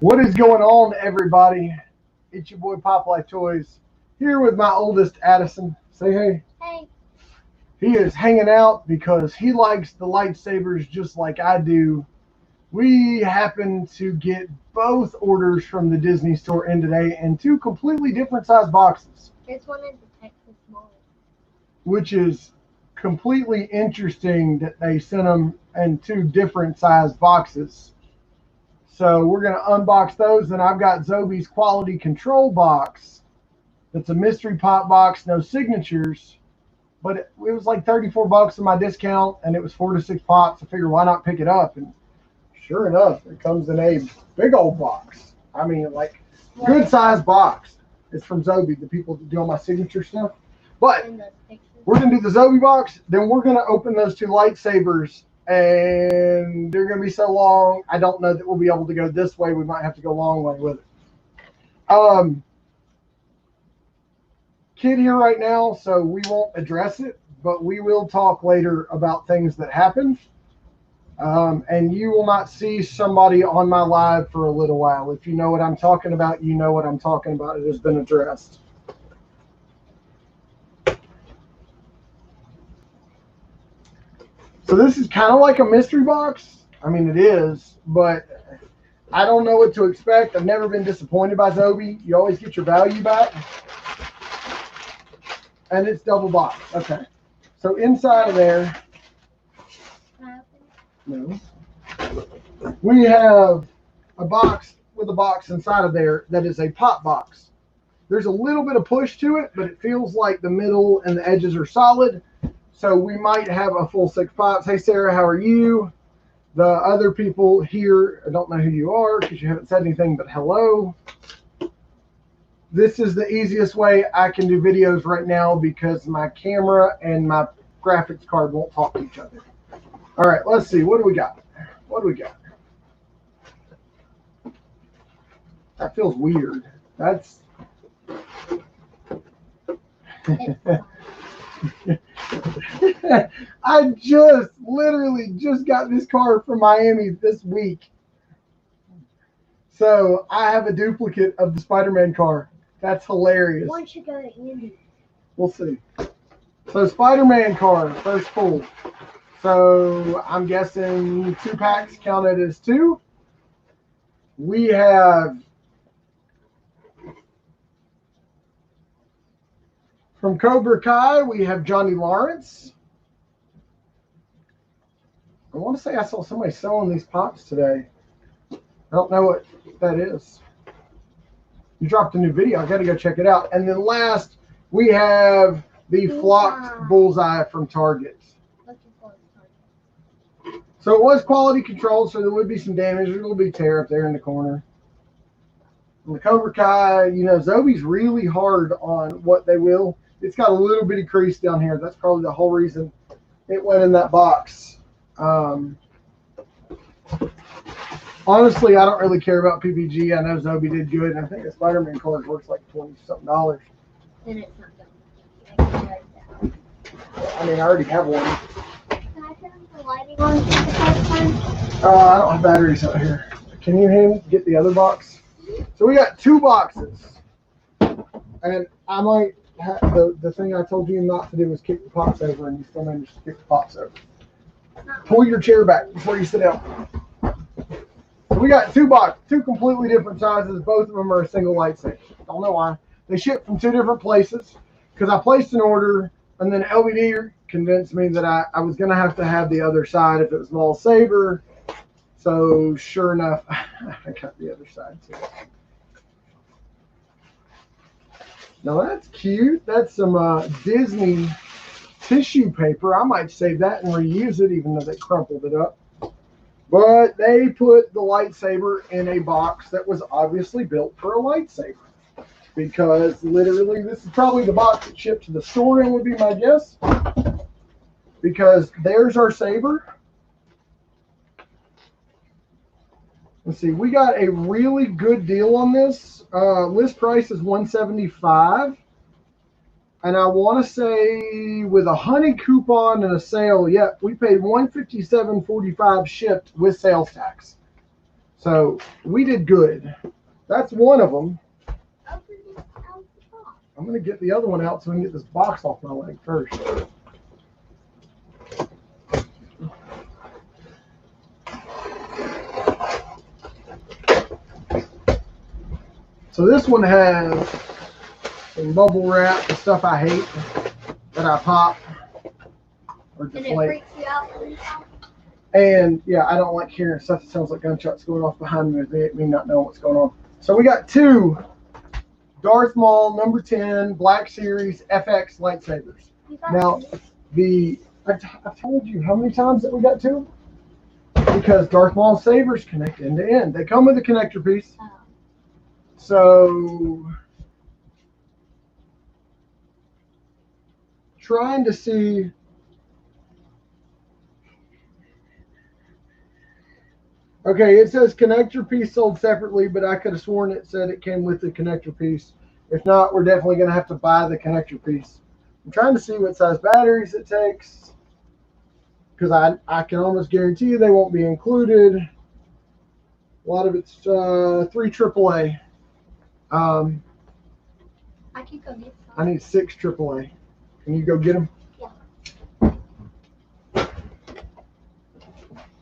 What is going on, everybody? It's your boy Pop Life Toys here with my oldest Addison. Say hey. Hey. He is hanging out because he likes the lightsabers just like I do. We happen to get both orders from the Disney store in today in two completely different size boxes. This one is the Texas small. Which is completely interesting that they sent them in two different size boxes. So we're going to unbox those, and I've got Zobie's quality control box. It's a mystery pop box, no signatures, but it was like 34 bucks in my discount, and it was 4 to 6 pops. I figured why not pick it up, and sure enough, it comes in a big old box. I mean, like good size box. It's from Zobie, the people that do all my signature stuff. But we're going to do the Zobie box, then we're going to open those two lightsabers. And they're going to be so long, I don't know that we'll be able to go this way. We might have to go a long way with it. Kid here right now, so we won't address it, but we will talk later about things that happened. And you will not see somebody on my live for a little while. If you know what I'm talking about, you know what I'm talking about. It has been addressed. So this is kind of like a mystery box. I mean, it is, but I don't know what to expect. I've never been disappointed by Zobie. You always get your value back. And it's double box. Okay. So inside of there, no, we have a box with a box inside of there that is a pop box. There's a little bit of push to it, but it feels like the middle and the edges are solid. So we might have a full 6 pops. Hey, Sarah, how are you? The other people here, I don't know who you are because you haven't said anything but hello. This is the easiest way I can do videos right now because my camera and my graphics card won't talk to each other. All right, let's see. What do we got? What do we got? That feels weird. That's... I literally just got this car from Miami this week. So I have a duplicate of the Spider-Man car. That's hilarious. Why don't you go to Andy? We'll see. So Spider-Man car, first pull. So I'm guessing 2 packs counted as 2. We have from Cobra Kai, we have Johnny Lawrence. I want to say I saw somebody selling these pops today. I don't know what that is. You dropped a new video. I got to go check it out. And then last, we have the flocked Bullseye from Target. So it was quality controlled, so there would be some damage. There will be tear up there in the corner. And the Cobra Kai, you know, Zobie's really hard on what they will. It's got a little bitty crease down here. That's probably the whole reason it went in that box. Honestly, I don't really care about PPG. I know Zobie did good, and I think a Spider-Man card works like $20-something. Then it's not done. I mean, I already have one. Can I turn the lighting on for the first time? I don't have batteries out here. Can you get the other box? So we got 2 boxes, and I might have the thing I told you not to do was kick the pops over, and you still managed to kick the pops over. Pull your chair back before you sit down. So we got 2 boxes, 2 completely different sizes. Both of them are a single lightsaber. Don't know why. They ship from 2 different places because I placed an order, and then LBD convinced me that I was going to have the other side if it was small saber. So sure enough, I got the other side too. Now that's cute. That's some Disney tissue paper. I might save that and reuse it, even though they crumpled it up. But they put the lightsaber in a box that was obviously built for a lightsaber. Because literally, this is probably the box that shipped to the store in, would be my guess. Because there's our saber. Let's see, we got a really good deal on this. List price is $175. And I want to say with a honey coupon and a sale, we paid $157.45 shipped with sales tax. So we did good. That's one of them. Open this out the box. I'm going to get the other one out so we can get this box off my leg first. So this one has some bubble wrap, the stuff I hate that I pop or And it deflate. freaks you out when you pop. And yeah, I don't like hearing stuff that sounds like gunshots going off behind me, me not knowing what's going on. So we got two Darth Maul number 10 Black Series FX lightsabers. You got Now, this. I've told you how many times that we got two? Because Darth Maul sabers connect end to end. They come with a connector piece. Oh. So, trying to see. Okay, it says connector piece sold separately, but I could have sworn it said it came with the connector piece. If not, we're definitely going to have to buy the connector piece. I'm trying to see what size batteries it takes, because I can almost guarantee you they won't be included. A lot of it's 3 AAA. I can go get some. I need 6 AAA. Can you go get them? Yeah.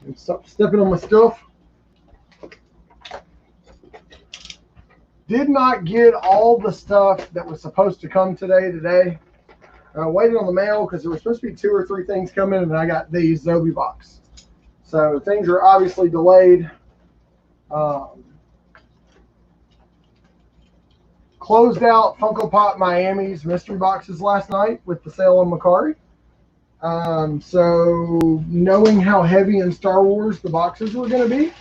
And stop stepping on my stuff. Did not get all the stuff that was supposed to come today. Waited on the mail because there were supposed to be 2 or 3 things coming, and I got these Zobie box. So things are obviously delayed. Closed out Funko Pop Miami's mystery boxes last night with the sale on Macari. So knowing how heavy in Star Wars the boxes were going to be,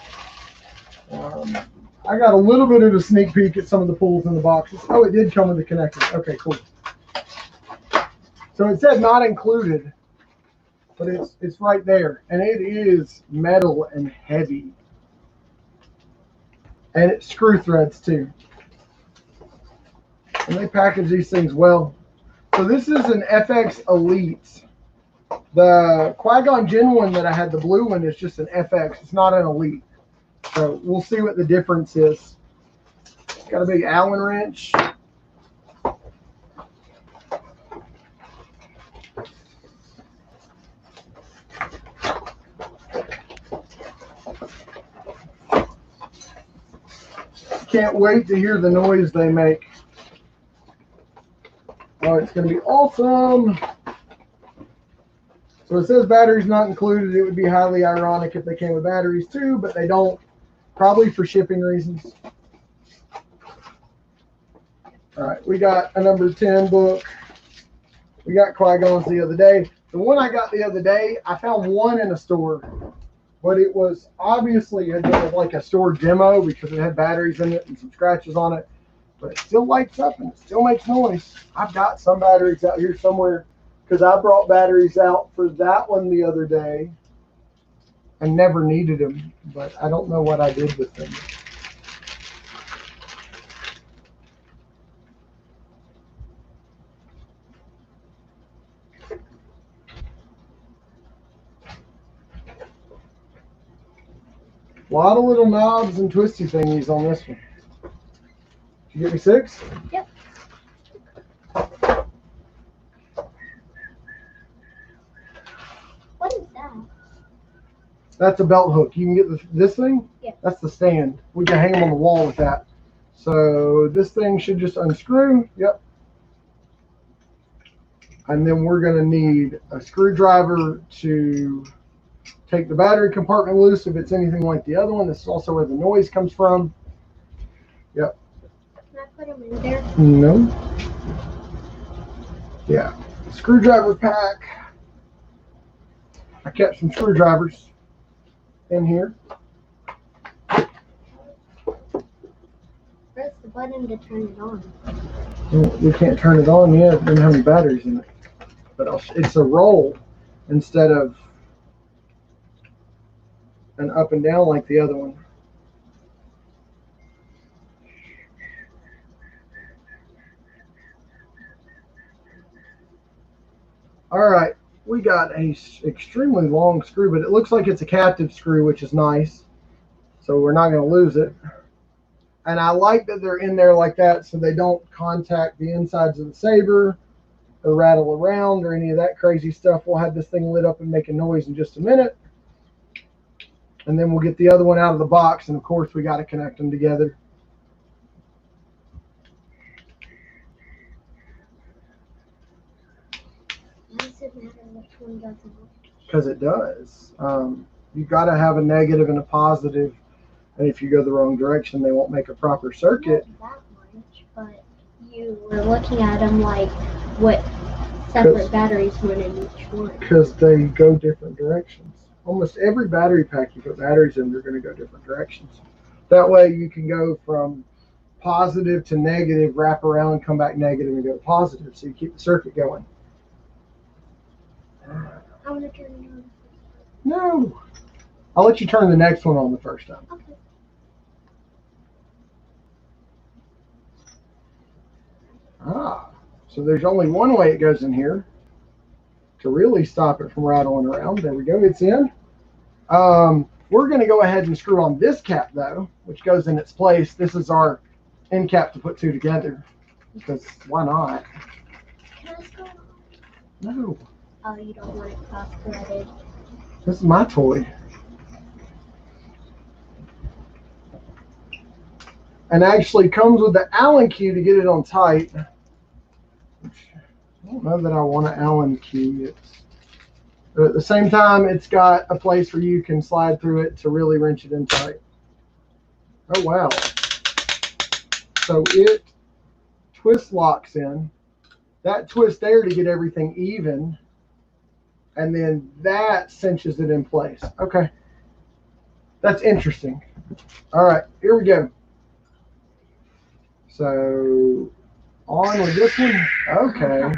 I got a little bit of a sneak peek at some of the pulls in the boxes. Oh, it did come with the connector. Okay, cool. So it said not included, but it's right there, and it is metal and heavy, and it's screw threads too. And they package these things well. So this is an FX Elite. The Qui-Gon Jinn one that I had, the blue one, is just an FX. It's not an Elite. So we'll see what the difference is. Got a big Allen wrench. Can't wait to hear the noise they make. Oh, it's going to be awesome. So it says batteries not included. It would be highly ironic if they came with batteries too, but they don't. Probably for shipping reasons. All right, we got a number 10 book. We got Qui-Gon's the other day. The one I got the other day, I found one in a store, but it was obviously like a store demo because it had batteries in it and some scratches on it, but it still lights up and it still makes noise. I've got some batteries out here somewhere because I brought batteries out for that one the other day and never needed them, but I don't know what I did with them. A lot of little knobs and twisty thingies on this one. Did you get me 6? Yep. What is that? That's a belt hook. You can get this thing? Yeah. That's the stand. We can hang them on the wall with that. So this thing should just unscrew. Yep. And then we're going to need a screwdriver to take the battery compartment loose if it's anything like the other one. This is also where the noise comes from. Yep. Can I put them in there? No. Yeah. Screwdriver pack. I kept some screwdrivers in here. Press the button to turn it on. Well, we can't turn it on yet. It doesn't have any batteries in it. But it's a roll instead of an up and down like the other one. All right, we got a extremely long screw, but it looks like it's a captive screw, which is nice. So we're not going to lose it. And I like that they're in there like that so they don't contact the insides of the Saber or rattle around or any of that crazy stuff. We'll have this thing lit up and make a noise in just a minute. And then we'll get the other one out of the box. And of course, we got to connect them together. Why does it matter which one doesn't work? Because it does. You've got to have a negative and a positive. And if you go the wrong direction, they won't make a proper circuit. Not that much, but you were looking at them like what separate batteries went in each one. Because they go different directions. Almost every battery pack you put batteries in, they're going to go different directions. That way you can go from positive to negative, wrap around, come back negative, and go positive. So you keep the circuit going. I want to turn it on. No. I'll let you turn the next one on the first time. Okay. So there's only one way it goes in here to really stop it from rattling around. There we go. It's in. We're going to go ahead and screw on this cap, though, which goes in its place. This is our end cap to put two together, because why not? Can I screw it on? No. Oh, you don't want it cross-threaded. This is my toy. And actually comes with the Allen key to get it on tight. I don't know that I want an Allen key. But at the same time, it's got a place where you can slide through it to really wrench it in tight. Oh, wow. So it twist locks in. That twist there to get everything even. And then that cinches it in place. Okay. That's interesting. All right, here we go. So on with this one. Okay.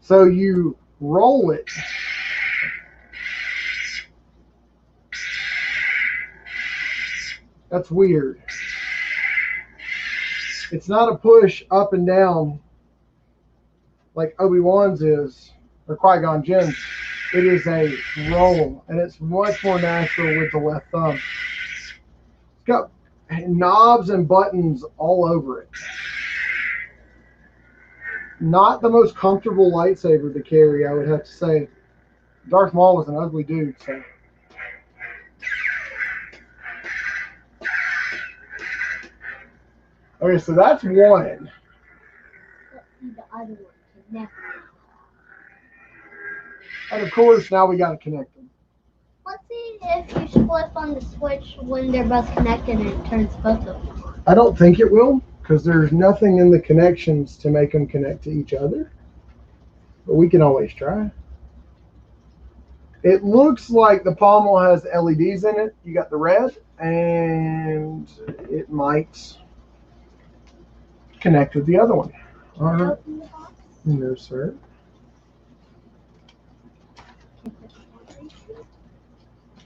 So you roll it. That's weird. It's not a push up and down like Obi-Wan's is, or Qui-Gon Jinn's. It is a roll, and it's much more natural with the left thumb. It's got knobs and buttons all over it. Not the most comfortable lightsaber to carry, I would have to say. Darth Maul was an ugly dude, so. Okay, so that's one. Let's see the other one. Connect. And of course, now we got to connect them. Let's see if you flip on the switch when they're both connected and it turns both of them on. I don't think it will, because there's nothing in the connections to make them connect to each other. But we can always try. It looks like the pommel has LEDs in it. You got the red, and it might connect with the other one. All right. Open the box. No, sir.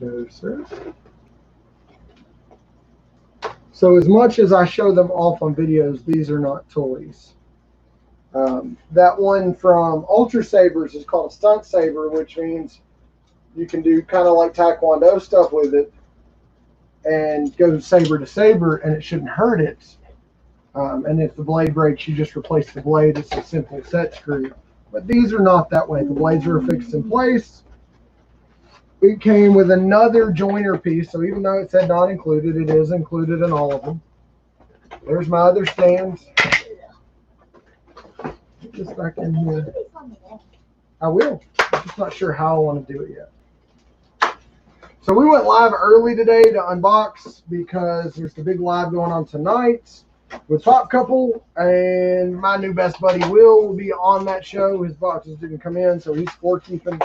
No, sir. So as much as I show them off on videos, these are not toys. That one from Ultra Sabers is called a stunt saber, which means you can do kind of like Taekwondo stuff with it and go saber to saber, and it shouldn't hurt it. And if the blade breaks, you just replace the blade. It's a simple set screw. But these are not that way. The blades are fixed in place. It came with another joiner piece, so even though it said not included, it is included in all of them. There's my other stands. Put this back in here. I will. I'm just not sure how I want to do it yet. So we went live early today to unbox because there's the big live going on tonight with Pop Couple, and my new best buddy will be on that show. His boxes didn't come in, so he's scorekeeping.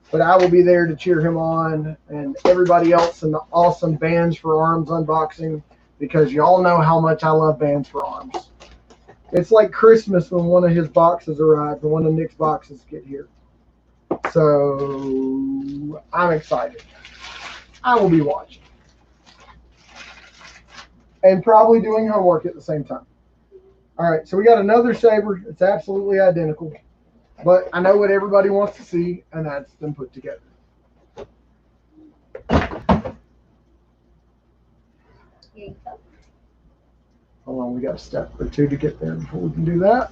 But I will be there to cheer him on, and everybody else in the awesome Bands for Arms unboxing, because y'all know how much I love Bands for Arms. It's like Christmas when one of his boxes arrives and one of Nick's boxes get here. So I'm excited. I will be watching. And probably doing homework at the same time. All right, so we got another Saber. It's absolutely identical, but I know what everybody wants to see, and that's them put together. Here you go. Hold on, we got a step or two to get there before we can do that.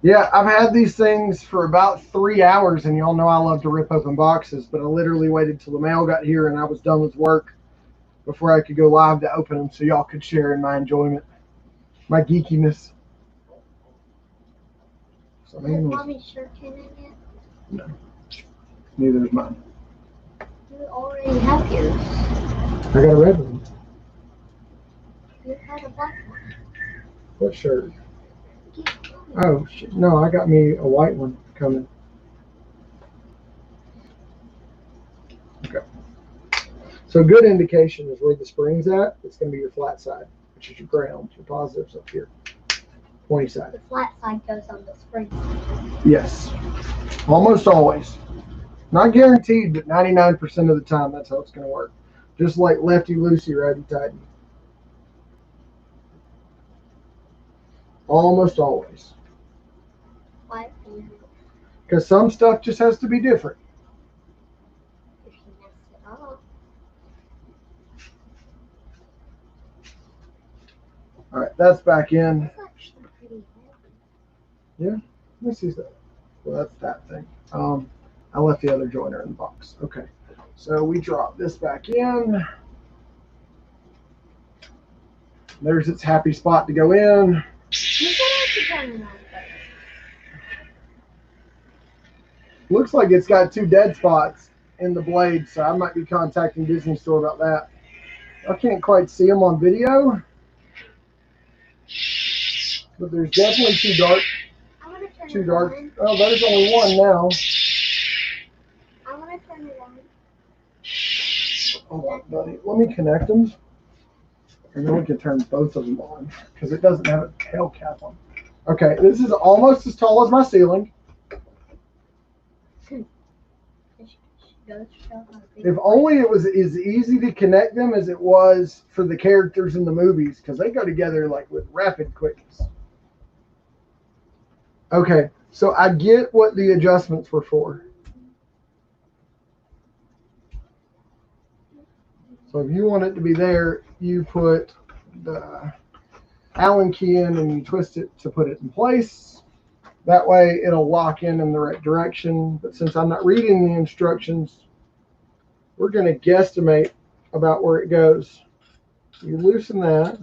Yeah, I've had these things for about 3 hours, and y'all know I love to rip open boxes, but I literally waited till the mail got here and I was done with work before I could go live to open them so y'all could share in my enjoyment, my geekiness. So, Has Mommy's shirt in it yet? No, neither is mine. You already have yours. I got a red one. You had a black one. What shirt? Oh, shit. No, I got me a white one coming. Okay. So good indication is where the spring's at. It's going to be your flat side, which is your ground. Your positives up here. Pointy side. The flat side goes on the spring. Yes. Almost always. Not guaranteed, but 99% of the time, that's how it's going to work. Just like lefty-loosey, righty-tighty. Almost always. Why? Because some stuff just has to be different. If you mess it up. All right, that's back in. That's actually pretty heavy. Yeah, let me see that. Well, that's that thing. I left the other joiner in the box. Okay, so we drop this back in. There's its happy spot to go in. Looks like it's got 2 dead spots in the blade, so I might be contacting Disney Store about that. I can't quite see them on video, but there's definitely 2 dark. Too dark. Oh, there's only 1 now. I want to turn it on. Hold on, buddy. Let me connect them. And then we can turn both of them on because it doesn't have a tail cap on. Okay, this is almost as tall as my ceiling. If only it was as easy to connect them as it was for the characters in the movies, because they go together like with rapid quickness. Okay, so I get what the adjustments were for. So if you want it to be there, you put the Allen key in and you twist it to put it in place. That way it'll lock in the right direction. But since I'm not reading the instructions, we're going to guesstimate about where it goes. You loosen that.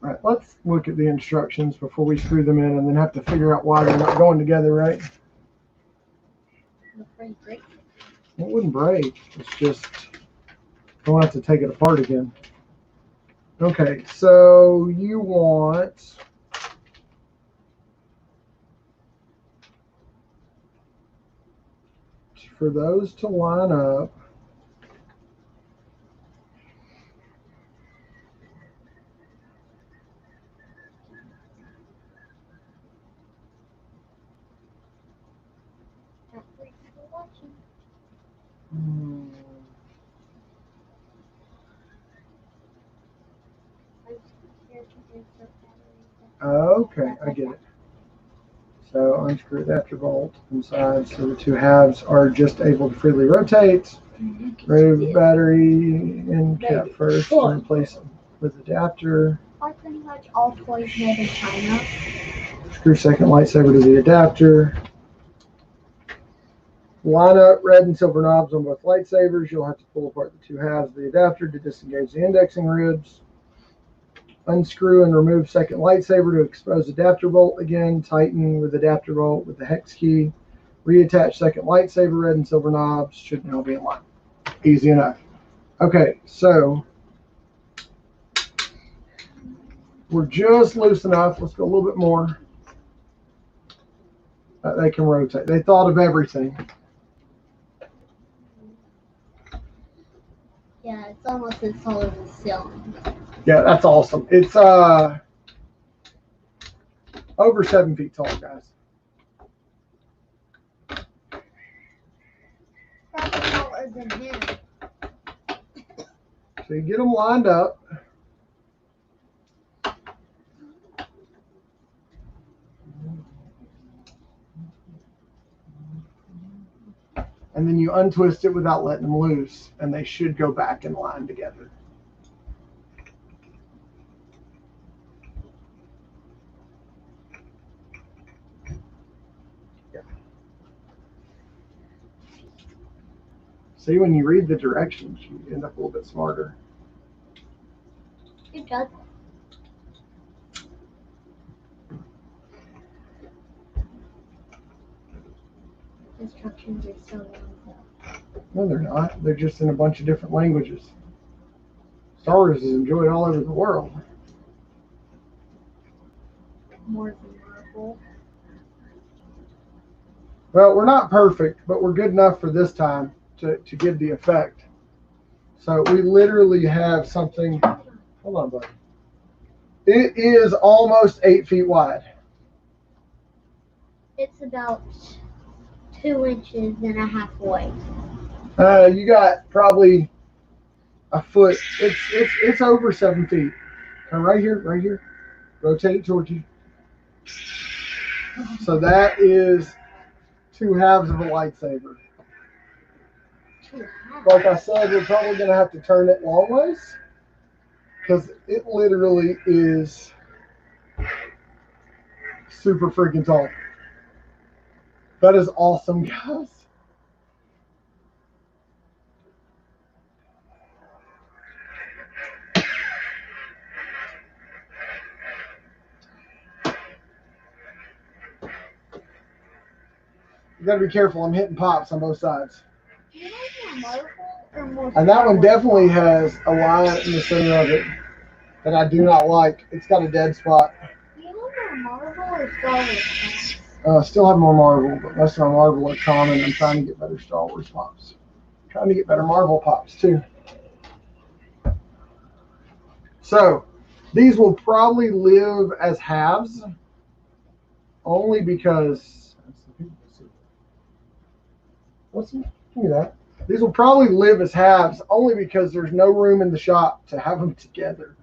All right, let's look at the instructions before we screw them in and then have to figure out why they're not going together, right? It wouldn't break. It's just, I'll have to take it apart again. Okay, so you want for those to line up. Okay, I get it. So unscrew adapter bolt inside so the 2 halves are just able to freely rotate. Remove battery and cap first and replace them with adapter. Are pretty much all toys made in China? Screw second lightsaber to the adapter. Line up red and silver knobs on both lightsabers. You'll have to pull apart the 2 halves of the adapter to disengage the indexing ribs. Unscrew and remove second lightsaber to expose adapter bolt again. Tighten with adapter bolt with the hex key. Reattach second lightsaber, red and silver knobs. Should now be in line. Easy enough. Okay, so we're just loose enough. Let's go a little bit more. They can rotate. They thought of everything. Yeah, it's almost as tall as the ceiling. Yeah, that's awesome. It's over 7 feet tall, guys. Probably taller than him. So you get them lined up. And then you untwist it without letting them loose, and they should go back in line together. Yeah. See, when you read the directions, you end up a little bit smarter. Who does it? Instructions are so long. No, they're not. They're just in a bunch of different languages. Star Wars is enjoyed all over the world. More than Marvel. Well, we're not perfect, but we're good enough for this time to give the effect. So we literally have something. Hold on, buddy. It is almost 8 feet wide. It's about 2 inches and a half wide. You got probably a foot. It's over 7 feet. Come right here, right here. Rotate it towards you. So that is 2 halves of a lightsaber. Like I said, we're probably going to have to turn it long ways because it literally is super freaking tall. That is awesome, guys. You got to be careful. I'm hitting pops on both sides. And that one definitely has a line in the center of it that I do not like. It's got a dead spot. Do you have more Marvel or Star Wars? Still have more Marvel, but most of my Marvel are common. I'm trying to get better Star Wars pops. Trying to get better Marvel pops too. So these will probably live as halves, only because. Give me that. These will probably live as halves, only because there's no room in the shop to have them together.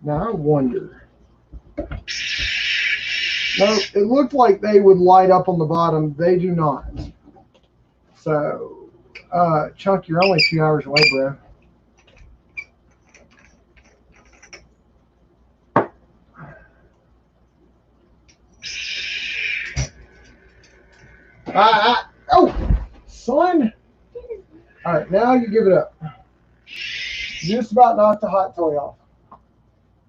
Now I wonder. No, it looked like they would light up on the bottom. They do not. So, Chuck, you're only 2 hours away, bro. Oh, son. All right, now you give it up. Just about knocked the hot toy off.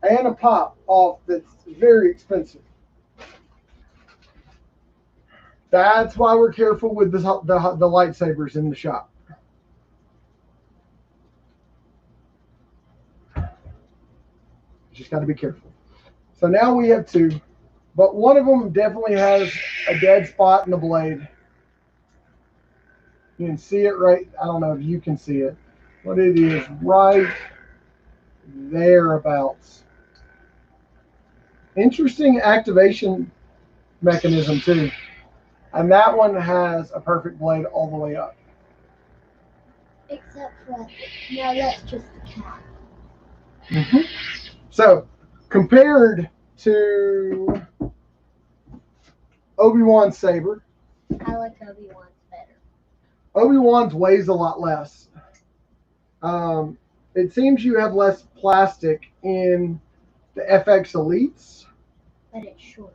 And a pop off that's very expensive. That's why we're careful with the lightsabers in the shop. Just got to be careful. So now we have 2, but one of them definitely has a dead spot in the blade. You can see it right. I don't know if you can see it, but it is right thereabouts. Interesting activation mechanism too. And that one has a perfect blade all the way up. Except for, no, that's just the cap. Mm-hmm. So, compared to Obi-Wan's saber, I like Obi-Wan's better. Obi-Wan's weighs a lot less. It seems you have less plastic in the FX Elites. But it's short.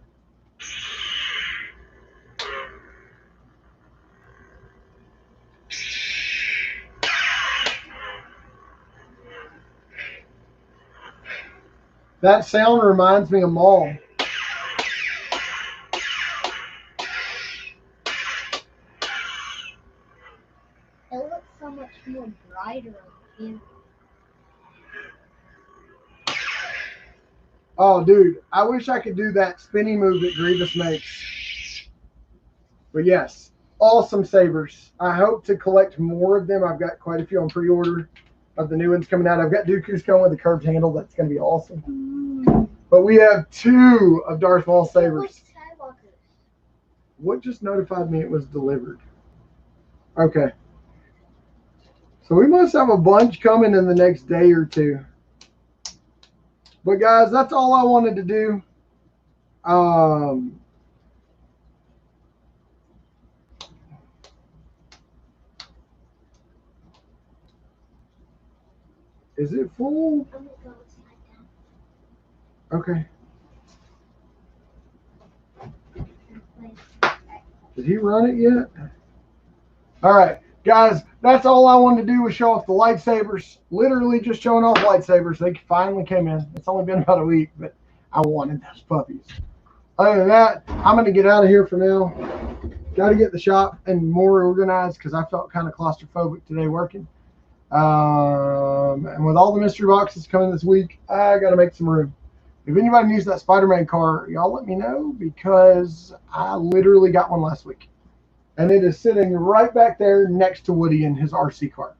That sound reminds me of Maul. It looks so much more brighter on camera. Oh, dude, I wish I could do that spinny move that Grievous makes. But yes, awesome sabers. I hope to collect more of them. I've got quite a few on pre-order of the new ones coming out. I've got Dooku's coming with a curved handle. That's going to be awesome. But we have 2 of Darth Maul sabers. What just notified me it was delivered? Okay. So we must have a bunch coming in the next day or 2. But guys, that's all I wanted to do. Is it full? Okay. Did he run it yet? All right, guys, that's all I wanted to do was show off the lightsabers. Literally just showing off lightsabers. They finally came in. It's only been about a week, but I wanted those puppies. Other than that, I'm going to get out of here for now. Got to get the shop and more organized because I felt kind of claustrophobic today working. And with all the mystery boxes coming this week, I got to make some room. If anybody needs that Spider-Man car, y'all let me know because I literally got one last week. And it is sitting right back there next to Woody in his RC car.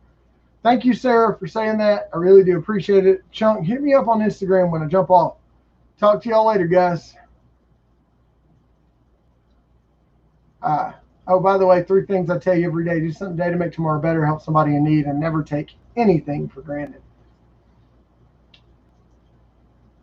Thank you, Sarah, for saying that. I really do appreciate it. Chunk, hit me up on Instagram when I jump off. Talk to y'all later, guys. Oh, by the way, 3 things I tell you every day. Do something today to make tomorrow better, help somebody in need, and never take anything for granted.